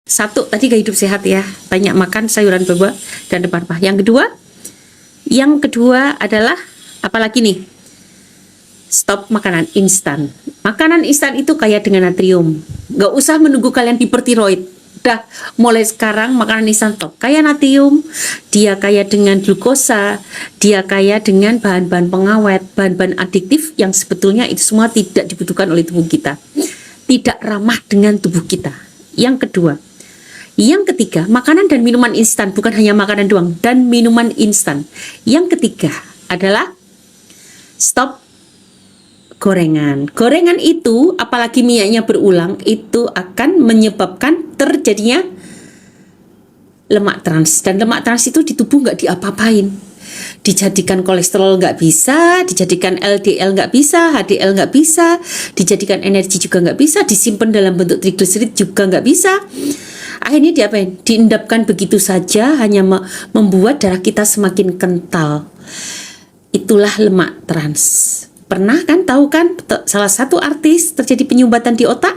Satu, tadi gaya hidup sehat ya, banyak makan sayuran buah dan rempah-rempah. Yang kedua adalah apalagi nih? Stop makanan instan. Makanan instan itu kaya dengan natrium. Gak usah menunggu kalian hipertiroid. Udah mulai sekarang makanan instan stop. Kaya natrium, dia kaya dengan glukosa, dia kaya dengan bahan-bahan pengawet, bahan-bahan adiktif yang sebetulnya itu semua tidak dibutuhkan oleh tubuh kita. Tidak ramah dengan tubuh kita. Yang kedua. Yang ketiga, makanan dan minuman instan, bukan hanya makanan doang, dan minuman instan. Yang ketiga adalah stop gorengan. Gorengan itu, apalagi minyaknya berulang, itu akan menyebabkan terjadinya lemak trans. Dan lemak trans itu di tubuh nggak diapa-apain. Dijadikan kolesterol nggak bisa, dijadikan LDL nggak bisa, HDL nggak bisa, dijadikan energi juga nggak bisa, disimpan dalam bentuk trigliserid juga nggak bisa. Akhirnya diapain? Diendapkan begitu saja, hanya membuat darah kita semakin kental. Itulah lemak trans. Pernah kan, tahu kan, salah satu artis terjadi penyumbatan di otak,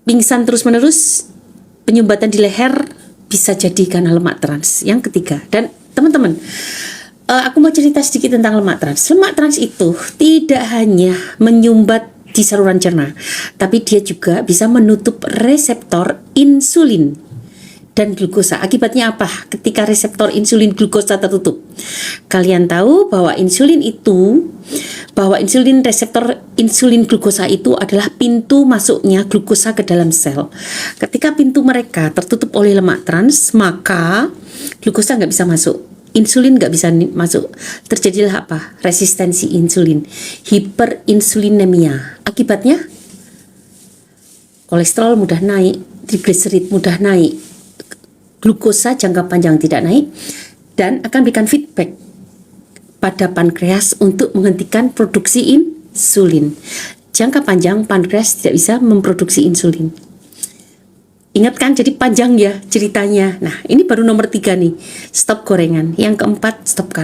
pingsan terus-menerus, penyumbatan di leher, bisa jadi karena lemak trans. Yang ketiga, dan teman-teman, aku mau cerita sedikit tentang lemak trans. Lemak trans itu tidak hanya menyumbat di saluran cerna, tapi dia juga bisa menutup reseptor insulin dan glukosa. Akibatnya apa? Ketika reseptor insulin glukosa tertutup, kalian tahu bahwa reseptor insulin glukosa itu adalah pintu masuknya glukosa ke dalam sel. Ketika pintu mereka tertutup oleh lemak trans, maka glukosa nggak bisa masuk, insulin nggak bisa masuk. Terjadilah apa? Resistensi insulin, hiperinsulinemia. Akibatnya kolesterol mudah naik, trigliserid mudah naik, glukosa jangka panjang tidak naik, dan akan berikan feedback pada pankreas untuk menghentikan produksi insulin. Jangka panjang pankreas tidak bisa memproduksi insulin. Ingat kan, jadi panjang ya ceritanya. Nah, ini baru nomor 3 nih, stop gorengan. Yang keempat, stop karbo.